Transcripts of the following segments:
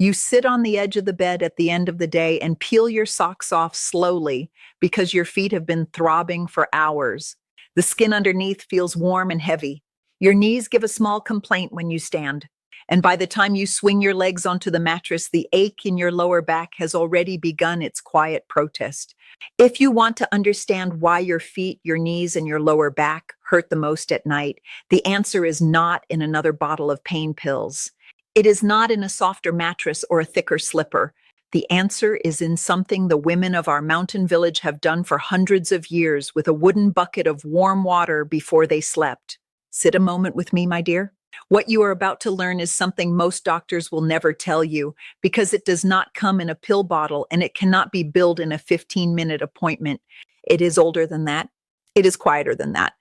You sit on the edge of the bed at the end of the day and peel your socks off slowly because your feet have been throbbing for hours. The skin underneath feels warm and heavy. Your knees give a small complaint when you stand. And by the time you swing your legs onto the mattress, the ache in your lower back has already begun its quiet protest. If you want to understand why your feet, your knees, and your lower back hurt the most at night, the answer is not in another bottle of pain pills. It is not in a softer mattress or a thicker slipper. The answer is in something the women of our mountain village have done for hundreds of years with a wooden bucket of warm water before they slept. Sit a moment with me, my dear. What you are about to learn is something most doctors will never tell you because it does not come in a pill bottle and it cannot be billed in a 15-minute appointment. It is older than that. It is quieter than that.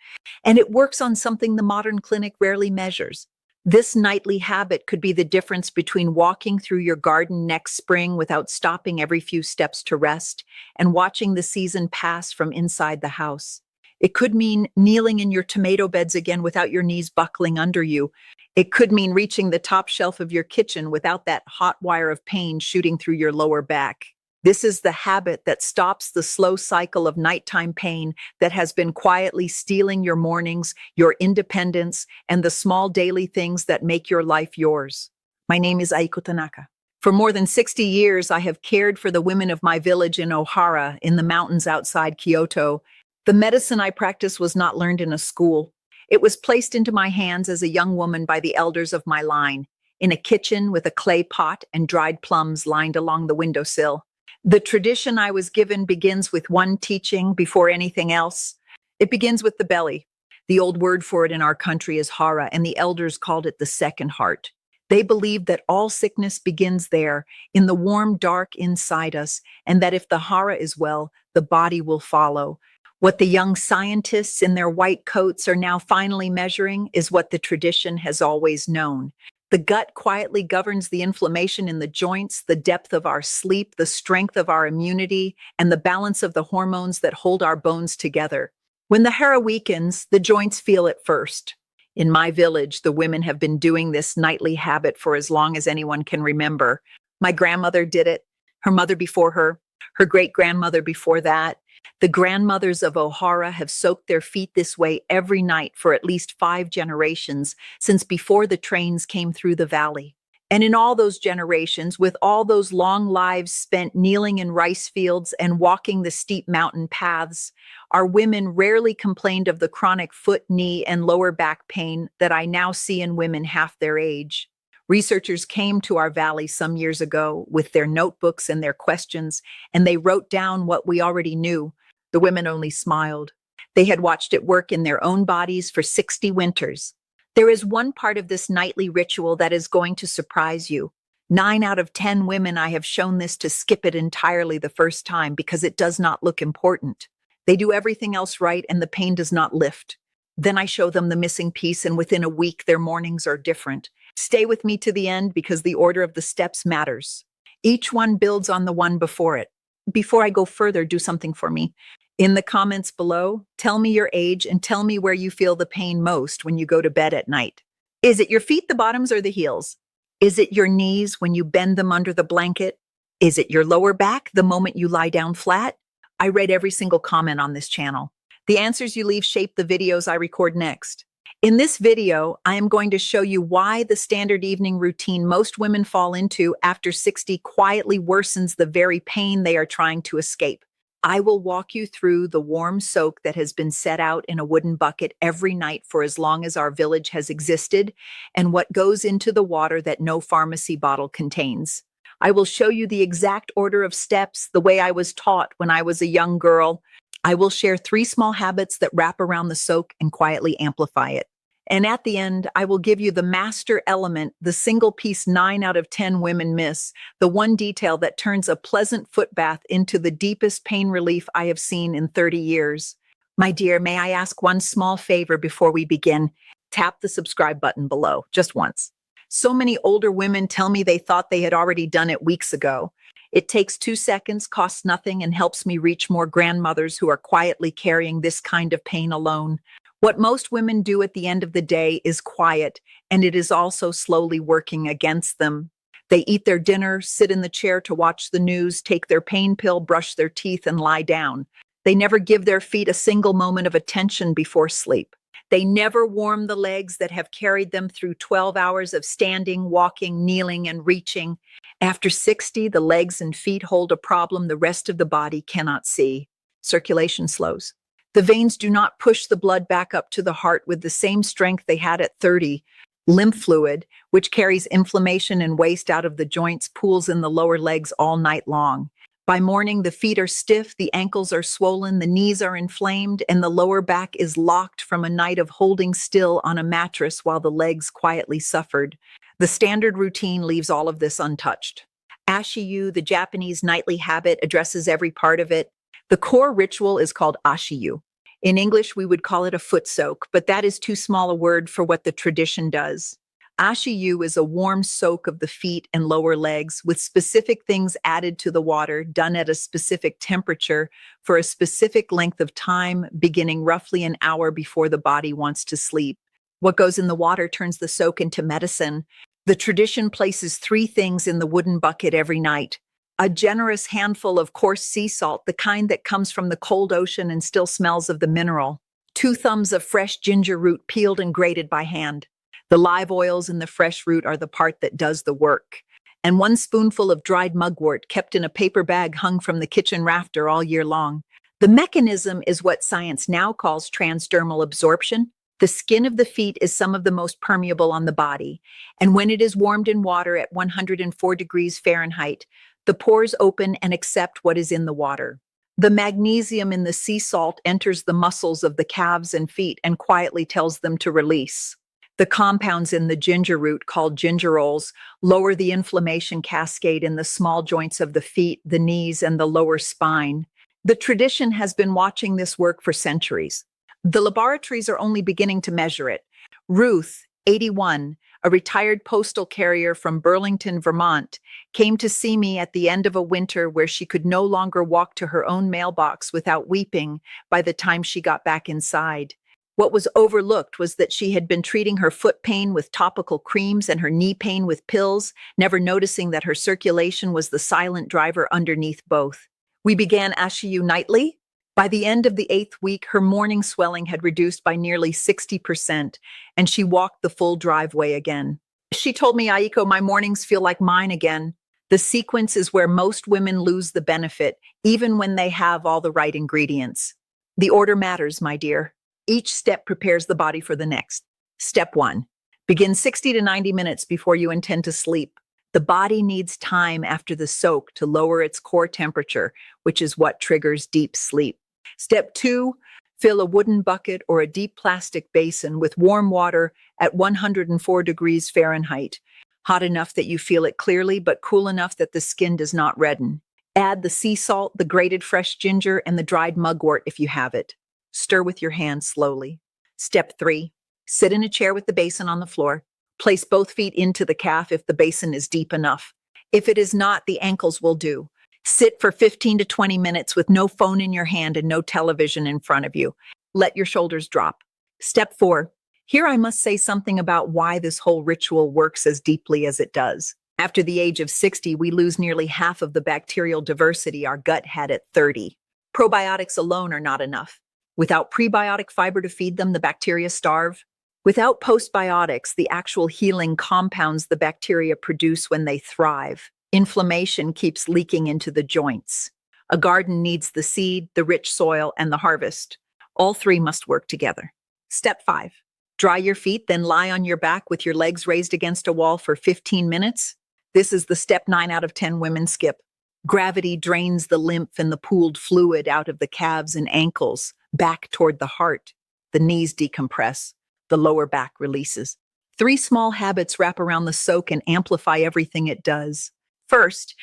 And it works on something the modern clinic rarely measures. This nightly habit could be the difference between walking through your garden next spring without stopping every few steps to rest and watching the season pass from inside the house. It could mean kneeling in your tomato beds again without your knees buckling under you. It could mean reaching the top shelf of your kitchen without that hot wire of pain shooting through your lower back. This is the habit that stops the slow cycle of nighttime pain that has been quietly stealing your mornings, your independence, and the small daily things that make your life yours. My name is Ayiko Tanaka. For more than 60 years, I have cared for the women of my village in Ohara, in the mountains outside Kyoto. The medicine I practice was not learned in a school. It was placed into my hands as a young woman by the elders of my line, in a kitchen with a clay pot and dried plums lined along the windowsill. The tradition I was given begins with one teaching before anything else. It begins with the belly. The old word for it in our country is hara, and the elders called it the second heart. They believed that all sickness begins there, in the warm dark inside us, and that if the hara is well, the body will follow. What the young scientists in their white coats are now finally measuring is what the tradition has always known. The gut quietly governs the inflammation in the joints, the depth of our sleep, the strength of our immunity, and the balance of the hormones that hold our bones together. When the hara weakens, the joints feel it first. In my village, the women have been doing this nightly habit for as long as anyone can remember. My grandmother did it, her mother before her great-grandmother before that. The grandmothers of Ohara have soaked their feet this way every night for at least 5 generations since before the trains came through the valley. And in all those generations, with all those long lives spent kneeling in rice fields and walking the steep mountain paths, our women rarely complained of the chronic foot, knee, and lower back pain that I now see in women half their age. Researchers came to our valley some years ago with their notebooks and their questions, and they wrote down what we already knew. The women only smiled. They had watched it work in their own bodies for 60 winters. There is one part of this nightly ritual that is going to surprise you. 9 out of 10 women I have shown this to skip it entirely the first time because it does not look important. They do everything else right and the pain does not lift. Then I show them the missing piece, and within a week their mornings are different. Stay with me to the end because the order of the steps matters. Each one builds on the one before it. Before I go further, do something for me. In the comments below, tell me your age and tell me where you feel the pain most when you go to bed at night. Is it your feet, the bottoms, or the heels? Is it your knees when you bend them under the blanket? Is it your lower back the moment you lie down flat? I read every single comment on this channel. The answers you leave shape the videos I record next. In this video, I am going to show you why the standard evening routine most women fall into after 60 quietly worsens the very pain they are trying to escape. I will walk you through the warm soak that has been set out in a wooden bucket every night for as long as our village has existed, and what goes into the water that no pharmacy bottle contains. I will show you the exact order of steps, the way I was taught when I was a young girl. I will share 3 small habits that wrap around the soak and quietly amplify it. And at the end, I will give you the master element, the single piece 9 out of 10 women miss, the one detail that turns a pleasant foot bath into the deepest pain relief I have seen in 30 years. My dear, may I ask one small favor before we begin? Tap the subscribe button below, just once. So many older women tell me they thought they had already done it weeks ago. It takes 2 seconds, costs nothing, and helps me reach more grandmothers who are quietly carrying this kind of pain alone. What most women do at the end of the day is quiet, and it is also slowly working against them. They eat their dinner, sit in the chair to watch the news, take their pain pill, brush their teeth, and lie down. They never give their feet a single moment of attention before sleep. They never warm the legs that have carried them through 12 hours of standing, walking, kneeling, and reaching. After 60, the legs and feet hold a problem the rest of the body cannot see. Circulation slows. The veins do not push the blood back up to the heart with the same strength they had at 30. Lymph fluid, which carries inflammation and waste out of the joints, pools in the lower legs all night long. By morning, the feet are stiff, the ankles are swollen, the knees are inflamed, and the lower back is locked from a night of holding still on a mattress while the legs quietly suffered. The standard routine leaves all of this untouched. Ashi-yu, the Japanese nightly habit, addresses every part of it. The core ritual is called ashi-yu. In English, we would call it a foot soak, but that is too small a word for what the tradition does. Ashi-yu is a warm soak of the feet and lower legs with specific things added to the water, done at a specific temperature for a specific length of time, beginning roughly an hour before the body wants to sleep. What goes in the water turns the soak into medicine. The tradition places 3 things in the wooden bucket every night. A generous handful of coarse sea salt, the kind that comes from the cold ocean and still smells of the mineral. 2 thumbs of fresh ginger root peeled and grated by hand. The live oils in the fresh root are the part that does the work. And 1 spoonful of dried mugwort kept in a paper bag hung from the kitchen rafter all year long. The mechanism is what science now calls transdermal absorption. The skin of the feet is some of the most permeable on the body. And when it is warmed in water at 104 degrees Fahrenheit, the pores open and accept what is in the water. The magnesium in the sea salt enters the muscles of the calves and feet and quietly tells them to release. The compounds in the ginger root, called gingerols, lower the inflammation cascade in the small joints of the feet, the knees, and the lower spine. The tradition has been watching this work for centuries. The laboratories are only beginning to measure it. Ruth, 81, a retired postal carrier from Burlington, Vermont, came to see me at the end of a winter where she could no longer walk to her own mailbox without weeping by the time she got back inside. What was overlooked was that she had been treating her foot pain with topical creams and her knee pain with pills, never noticing that her circulation was the silent driver underneath both. We began ashi-yu nightly. By the end of the 8th week, her morning swelling had reduced by nearly 60%, and she walked the full driveway again. She told me, "Ayiko, my mornings feel like mine again." The sequence is where most women lose the benefit, even when they have all the right ingredients. The order matters, my dear. Each step prepares the body for the next. Step 1. Begin 60 to 90 minutes before you intend to sleep. The body needs time after the soak to lower its core temperature, which is what triggers deep sleep. Step 2, fill a wooden bucket or a deep plastic basin with warm water at 104 degrees Fahrenheit, hot enough that you feel it clearly, but cool enough that the skin does not redden. Add the sea salt, the grated fresh ginger, and the dried mugwort if you have it. Stir with your hands slowly. Step 3, sit in a chair with the basin on the floor. Place both feet into the calf if the basin is deep enough. If it is not, the ankles will do. Sit for 15 to 20 minutes with no phone in your hand and no television in front of you. Let your shoulders drop. Step 4. Here I must say something about why this whole ritual works as deeply as it does. After the age of 60, we lose nearly half of the bacterial diversity our gut had at 30. Probiotics alone are not enough. Without prebiotic fiber to feed them, the bacteria starve. Without postbiotics, the actual healing compounds the bacteria produce when they thrive, inflammation keeps leaking into the joints. A garden needs the seed, the rich soil, and the harvest. All 3 must work together. Step 5. Dry your feet, then lie on your back with your legs raised against a wall for 15 minutes. This is the step 9 out of 10 women skip. Gravity drains the lymph and the pooled fluid out of the calves and ankles, back toward the heart. The knees decompress. The lower back releases. 3 small habits wrap around the soak and amplify everything it does. First,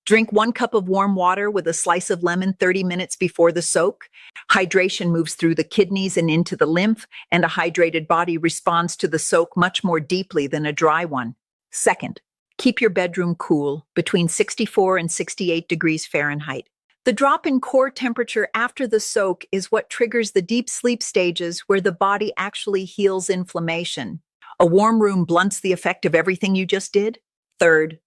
drink 1 cup of warm water with a slice of lemon 30 minutes before the soak. Hydration moves through the kidneys and into the lymph, and a hydrated body responds to the soak much more deeply than a dry one. Second, keep your bedroom cool, between 64 and 68 degrees Fahrenheit. The drop in core temperature after the soak is what triggers the deep sleep stages where the body actually heals inflammation. A warm room blunts the effect of everything you just did. Third,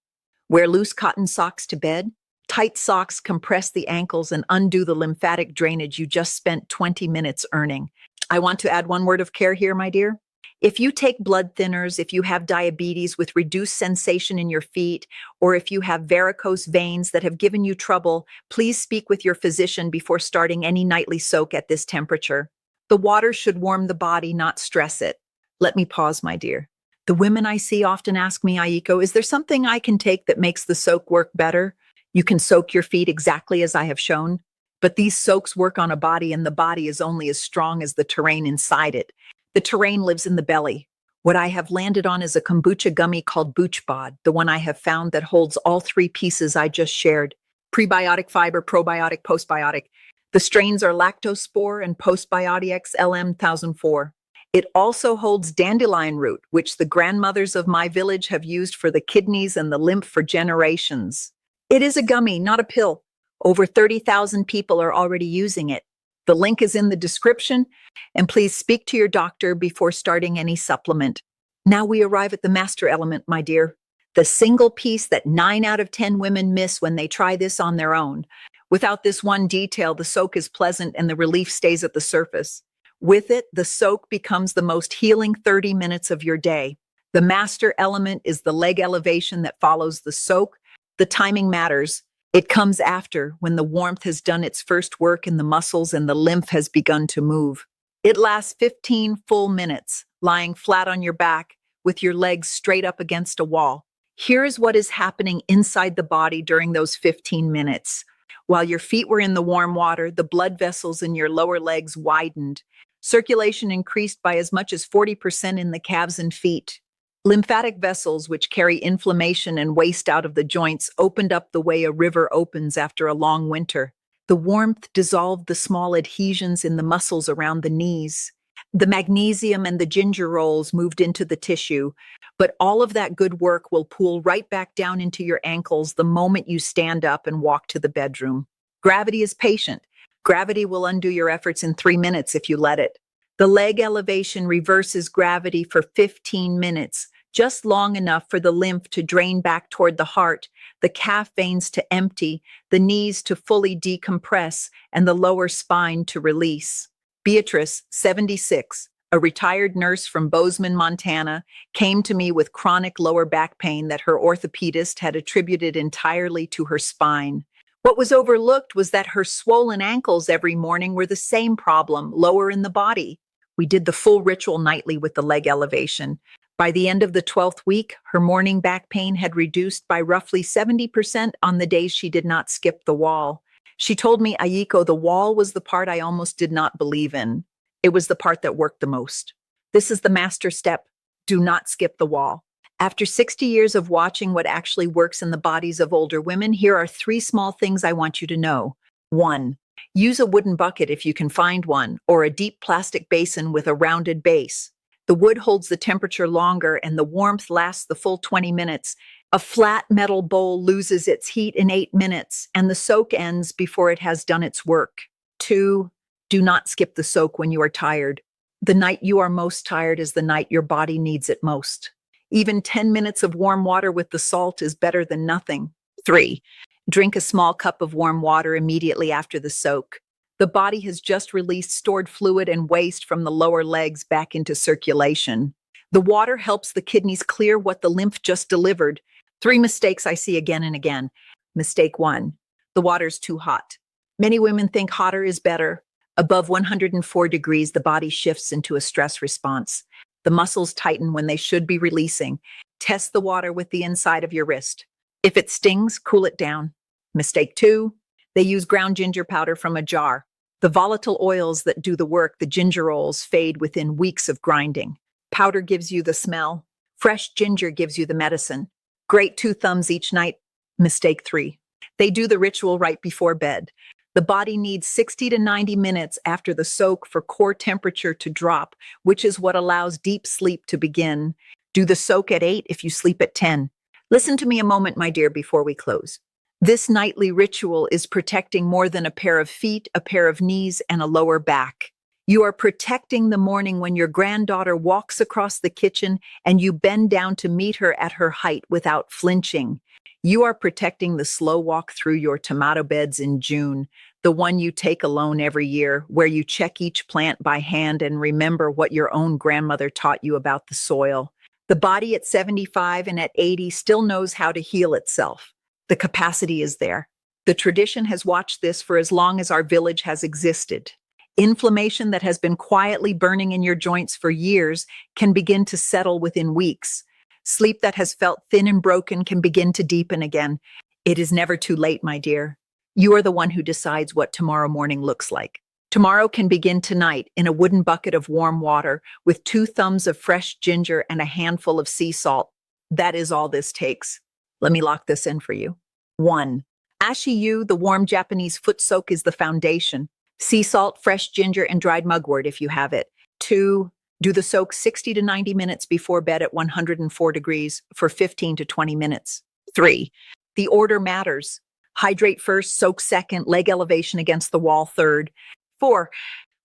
Wear loose cotton socks to bed. Tight socks compress the ankles and undo the lymphatic drainage you just spent 20 minutes earning. I want to add one word of care here, my dear. If you take blood thinners, if you have diabetes with reduced sensation in your feet, or if you have varicose veins that have given you trouble, please speak with your physician before starting any nightly soak at this temperature. The water should warm the body, not stress it. Let me pause, my dear. The women I see often ask me, Ayiko, is there something I can take that makes the soak work better? You can soak your feet exactly as I have shown, but these soaks work on a body, and the body is only as strong as the terrain inside it. The terrain lives in the belly. What I have landed on is a kombucha gummy called BoochBod, the one I have found that holds all three pieces I just shared: prebiotic fiber, probiotic, postbiotic. The strains are lactospore and postbiotics LM1004. It also holds dandelion root, which the grandmothers of my village have used for the kidneys and the lymph for generations. It is a gummy, not a pill. Over 30,000 people are already using it. The link is in the description, and please speak to your doctor before starting any supplement. Now we arrive at the master element, my dear. The single piece that 9 out of 10 women miss when they try this on their own. Without this one detail, the soak is pleasant and the relief stays at the surface. With it, the soak becomes the most healing 30 minutes of your day. The master element is the leg elevation that follows the soak. The timing matters. It comes after, when the warmth has done its first work in the muscles and the lymph has begun to move. It lasts 15 full minutes, lying flat on your back with your legs straight up against a wall. Here's what is happening inside the body during those 15 minutes. While your feet were in the warm water, the blood vessels in your lower legs widened. Circulation increased by as much as 40% in the calves and feet. Lymphatic vessels, which carry inflammation and waste out of the joints, opened up the way a river opens after a long winter. The warmth dissolved the small adhesions in the muscles around the knees. The magnesium and the ginger rolls moved into the tissue, but all of that good work will pool right back down into your ankles the moment you stand up and walk to the bedroom. Gravity is patient. Gravity will undo your efforts in 3 minutes if you let it. The leg elevation reverses gravity for 15 minutes, just long enough for the lymph to drain back toward the heart, the calf veins to empty, the knees to fully decompress, and the lower spine to release. Beatrice, 76, a retired nurse from Bozeman, Montana, came to me with chronic lower back pain that her orthopedist had attributed entirely to her spine. What was overlooked was that her swollen ankles every morning were the same problem, lower in the body. We did the full ritual nightly with the leg elevation. By the end of the 12th week, her morning back pain had reduced by roughly 70% on the days she did not skip the wall. She told me, Ayiko, the wall was the part I almost did not believe in. It was the part that worked the most. This is the master step. Do not skip the wall. After 60 years of watching what actually works in the bodies of older women, here are 3 small things I want you to know. 1. Use a wooden bucket if you can find one, or a deep plastic basin with a rounded base. The wood holds the temperature longer and the warmth lasts the full 20 minutes. A flat metal bowl loses its heat in 8 minutes, and the soak ends before it has done its work. 2. Do not skip the soak when you are tired. The night you are most tired is the night your body needs it most. Even 10 minutes of warm water with the salt is better than nothing. 3. Drink a small cup of warm water immediately after the soak. The body has just released stored fluid and waste from the lower legs back into circulation. The water helps the kidneys clear what the lymph just delivered. 3 mistakes I see again and again. Mistake 1. The water's too hot. Many women think hotter is better. Above 104 degrees, the body shifts into a stress response. The muscles tighten when they should be releasing. Test the water with the inside of your wrist. If it stings, cool it down. Mistake 2. They use ground ginger powder from a jar. The volatile oils that do the work, the gingerols, fade within weeks of grinding. Powder gives you the smell. Fresh ginger gives you the medicine. Grate 2 thumbs each night. Mistake 3. They do the ritual right before bed. The body needs 60 to 90 minutes after the soak for core temperature to drop, which is what allows deep sleep to begin. Do the soak at 8 if you sleep at 10. Listen to me a moment, my dear, before we close. This nightly ritual is protecting more than a pair of feet, a pair of knees, and a lower back. You are protecting the morning when your granddaughter walks across the kitchen and you bend down to meet her at her height without flinching. You are protecting the slow walk through your tomato beds in June, the one you take alone every year, where you check each plant by hand and remember what your own grandmother taught you about the soil. The body at 75 and at 80 still knows how to heal itself. The capacity is there. The tradition has watched this for as long as our village has existed. Inflammation that has been quietly burning in your joints for years can begin to settle within weeks. Sleep that has felt thin and broken can begin to deepen again. It is never too late, my dear. You are the one who decides what tomorrow morning looks like. Tomorrow can begin tonight in a wooden bucket of warm water with 2 thumbs of fresh ginger and a handful of sea salt. That is all this takes. Let me lock this in for you. 1. Ashi-yu, the warm Japanese foot soak, is the foundation. Sea salt, fresh ginger, and dried mugwort if you have it. 2. Do the soak 60 to 90 minutes before bed at 104 degrees for 15 to 20 minutes. 3. The order matters. Hydrate first, soak second, leg elevation against the wall third. 4.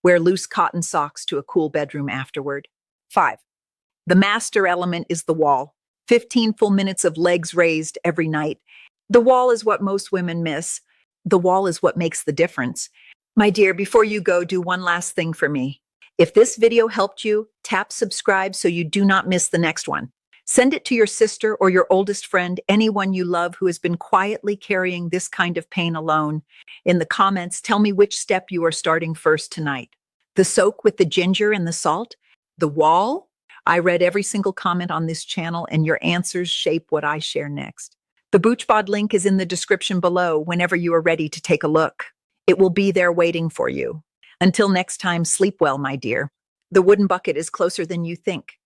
Wear loose cotton socks to a cool bedroom afterward. 5. The master element is the wall. 15 full minutes of legs raised every night. The wall is what most women miss. The wall is what makes the difference. My dear, before you go, do one last thing for me. If this video helped you, tap subscribe so you do not miss the next one. Send it to your sister or your oldest friend, anyone you love who has been quietly carrying this kind of pain alone. In the comments, tell me which step you are starting first tonight. The soak with the ginger and the salt? The wall? I read every single comment on this channel, and your answers shape what I share next. The BoochBod link is in the description below whenever you are ready to take a look. It will be there waiting for you. Until next time, sleep well, my dear. The wooden bucket is closer than you think.